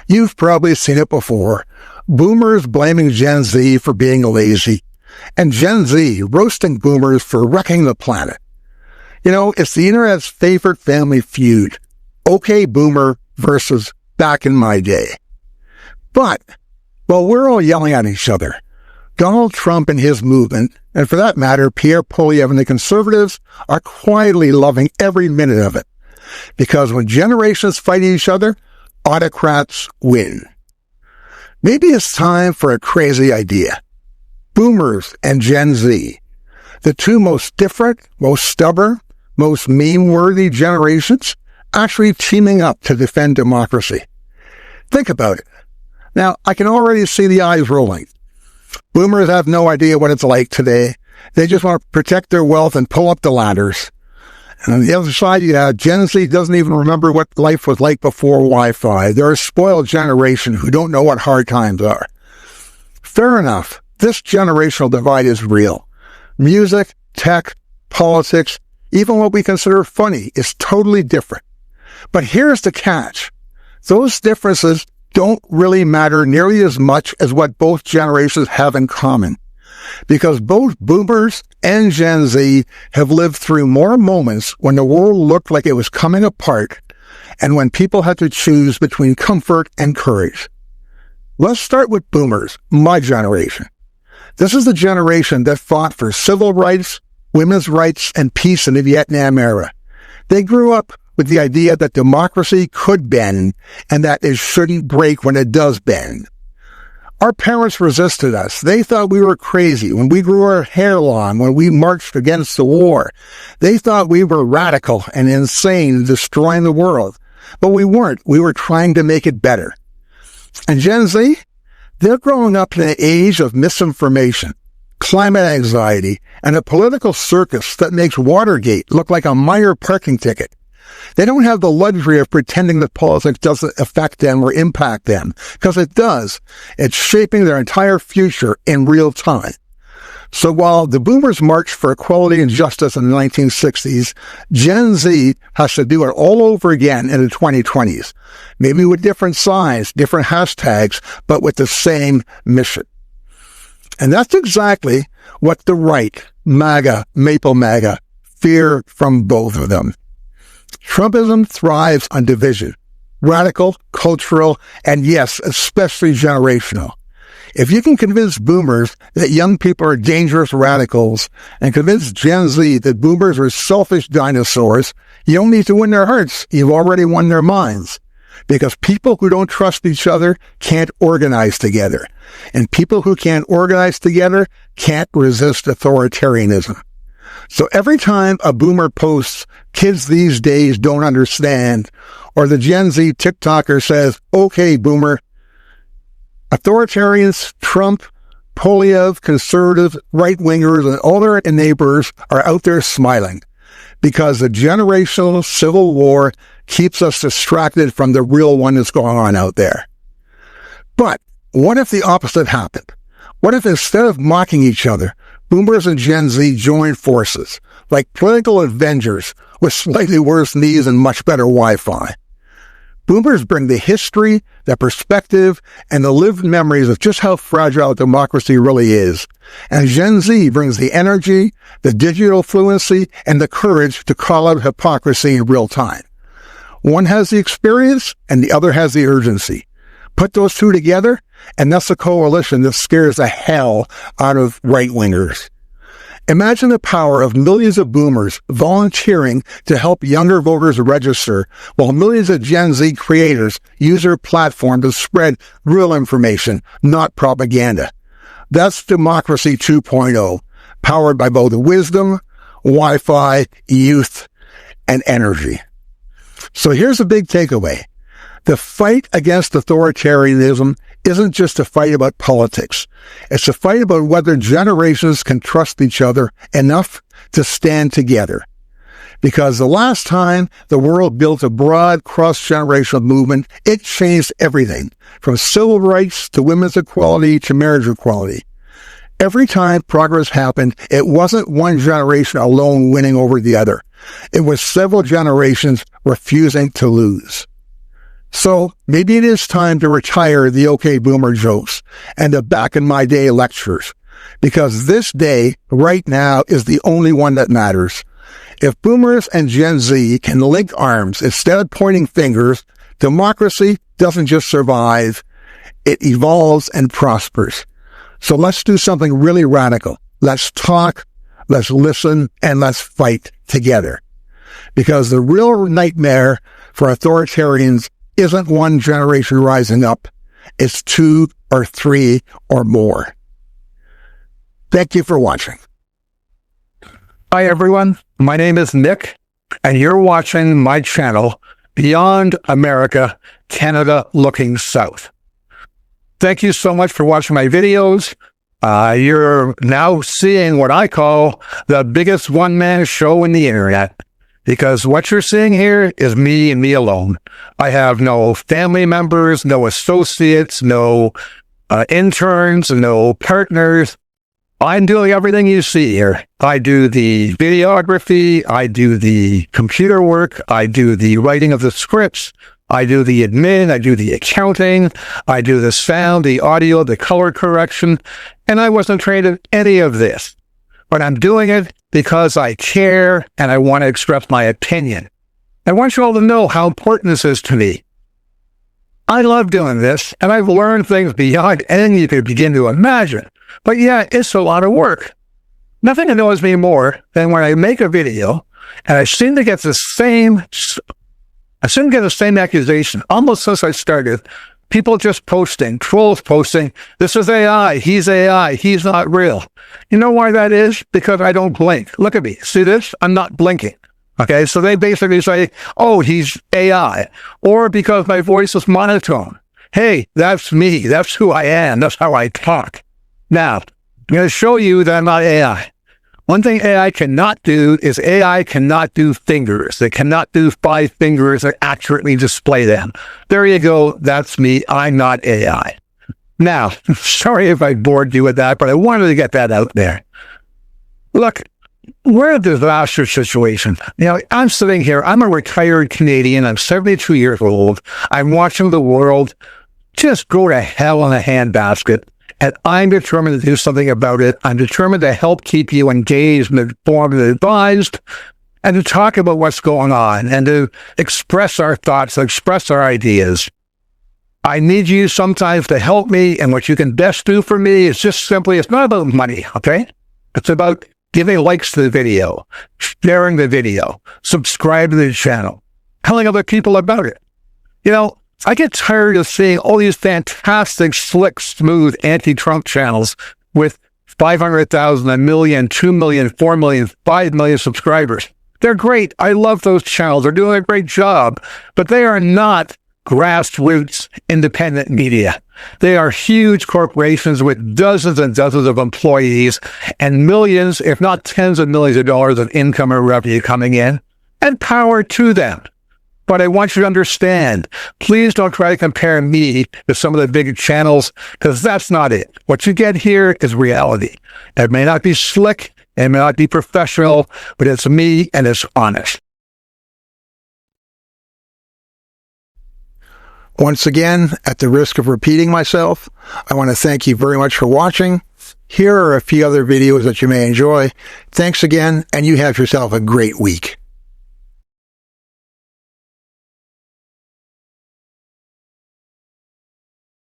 You've probably seen it before. Boomers blaming Gen Z for being lazy, and Gen Z roasting boomers for wrecking the planet. You know, it's the internet's favorite family feud. Okay, boomer versus back in my day. But, while we're all yelling at each other, Donald Trump and his movement, and for that matter, Pierre Poilievre and the conservatives, are quietly loving every minute of it. Because when generations fight each other, autocrats win. Maybe it's time for a crazy idea. Boomers and Gen Z, the two most different, most stubborn, most meme-worthy generations, actually teaming up to defend democracy. Think about it. Now, I can already see the eyes rolling. Boomers have no idea what it's like today. They just want to protect their wealth and pull up the ladders. And on the other side, you have Gen Z doesn't even remember what life was like before Wi-Fi. They're a spoiled generation who don't know what hard times are. Fair enough. This generational divide is real. Music, tech, politics, even what we consider funny is totally different. But here's the catch. Those differences don't really matter nearly as much as what both generations have in common. Because both boomers and Gen Z have lived through more moments when the world looked like it was coming apart and when people had to choose between comfort and courage. Let's start with boomers, my generation. This is the generation that fought for civil rights, women's rights, and peace in the Vietnam era. They grew up with the idea that democracy could bend and that it shouldn't break when it does bend. Our parents resisted us. They thought we were crazy when we grew our hair long, when we marched against the war. They thought we were radical and insane, destroying the world. But we weren't. We were trying to make it better. And Gen Z? They're growing up in an age of misinformation, climate anxiety, and a political circus that makes Watergate look like a minor parking ticket. They don't have the luxury of pretending that politics doesn't affect them or impact them, because it does. It's shaping their entire future in real time. So while the boomers marched for equality and justice in the 1960s, Gen Z has to do it all over again in the 2020s. Maybe with different signs, different hashtags, but with the same mission. And that's exactly what the right, MAGA, Maple MAGA, fear from both of them. Trumpism thrives on division, radical, cultural, and yes, especially generational. If you can convince boomers that young people are dangerous radicals and convince Gen Z that boomers are selfish dinosaurs, you don't need to win their hearts. You've already won their minds. Because people who don't trust each other can't organize together. And people who can't organize together can't resist authoritarianism. So every time a boomer posts, "Kids these days don't understand," or the Gen Z TikToker says, "Okay, boomer," authoritarians, Trump, Poilievre, conservatives, right-wingers, and all their neighbors are out there smiling because the generational civil war keeps us distracted from the real one that's going on out there. But what if the opposite happened? What if instead of mocking each other, boomers and Gen Z joined forces, like political Avengers with slightly worse knees and much better Wi-Fi? Boomers bring the history, the perspective, and the lived memories of just how fragile democracy really is. And Gen Z brings the energy, the digital fluency, and the courage to call out hypocrisy in real time. One has the experience, and the other has the urgency. Put those two together, and that's a coalition that scares the hell out of right-wingers. Imagine the power of millions of boomers volunteering to help younger voters register, while millions of Gen Z creators use their platform to spread real information, not propaganda. That's Democracy 2.0, powered by both wisdom, Wi-Fi, youth, and energy. So here's a big takeaway. The fight against authoritarianism isn't just a fight about politics. It's a fight about whether generations can trust each other enough to stand together. Because the last time the world built a broad cross-generational movement, it changed everything, from civil rights to women's equality to marriage equality. Every time progress happened, it wasn't one generation alone winning over the other. It was several generations refusing to lose. So maybe it is time to retire the OK Boomer jokes and the back in my day lectures, because this day right now is the only one that matters. If Boomers and Gen Z can link arms instead of pointing fingers, democracy doesn't just survive, it evolves and prospers. So let's do something really radical. Let's talk, let's listen, and let's fight together. Because the real nightmare for authoritarians isn't one generation rising up. It's 2 or 3 or more. Thank you for watching. Hi, everyone. My name is Nick, and you're watching my channel, Beyond America, Canada Looking South. Thank you so much for watching my videos. You're now seeing what I call the biggest one-man show in the internet, because what you're seeing here is me and me alone. I have no family members, no associates, no interns, no partners. I'm doing everything you see here. I do the videography, I do the computer work, I do the writing of the scripts, I do the admin, I do the accounting, I do the sound, the audio, the color correction, and I wasn't trained in any of this. But I'm doing it because I care and I want to express my opinion. I want you all to know how important this is to me. I love doing this, and I've learned things beyond anything you could begin to imagine. But yeah, it's a lot of work. Nothing annoys me more than when I make a video and I seem to get the same accusation almost since I started. People just posting, trolls posting, this is AI, he's not real. You know why that is? Because I don't blink. Look at me. See this? I'm not blinking. Okay, so they basically say, oh, he's AI. Or because my voice is monotone. Hey, that's me. That's who I am. That's how I talk. Now, I'm going to show you that I'm not AI. One thing AI cannot do is AI cannot do fingers. It cannot do 5 fingers that accurately display them. There you go. That's me. I'm not AI. Now, sorry if I bored you with that, but I wanted to get that out there. Look, we're in a disaster situation. You know, I'm sitting here. I'm a retired Canadian. I'm 72 years old. I'm watching the world just go to hell in a handbasket. And I'm determined to do something about it. I'm determined to help keep you engaged and informed and advised, and to talk about what's going on, and to express our thoughts, express our ideas. I need you sometimes to help me, and what you can best do for me is just simply, it's not about money, okay? It's about giving likes to the video, sharing the video, subscribe to the channel, telling other people about it. You know, I get tired of seeing all these fantastic, slick, smooth anti-Trump channels with 500,000, 1 million, 2 million, 4 million, 5 million subscribers. They're great. I love those channels. They're doing a great job, but they are not grassroots independent media. They are huge corporations with dozens and dozens of employees and millions, if not tens of millions of dollars of income or revenue coming in, and power to them. But I want you to understand, please don't try to compare me to some of the big channels, because that's not it. What you get here is reality. It may not be slick, it may not be professional, but it's me and it's honest. Once again, at the risk of repeating myself, I want to thank you very much for watching. Here are a few other videos that you may enjoy. Thanks again, and you have yourself a great week.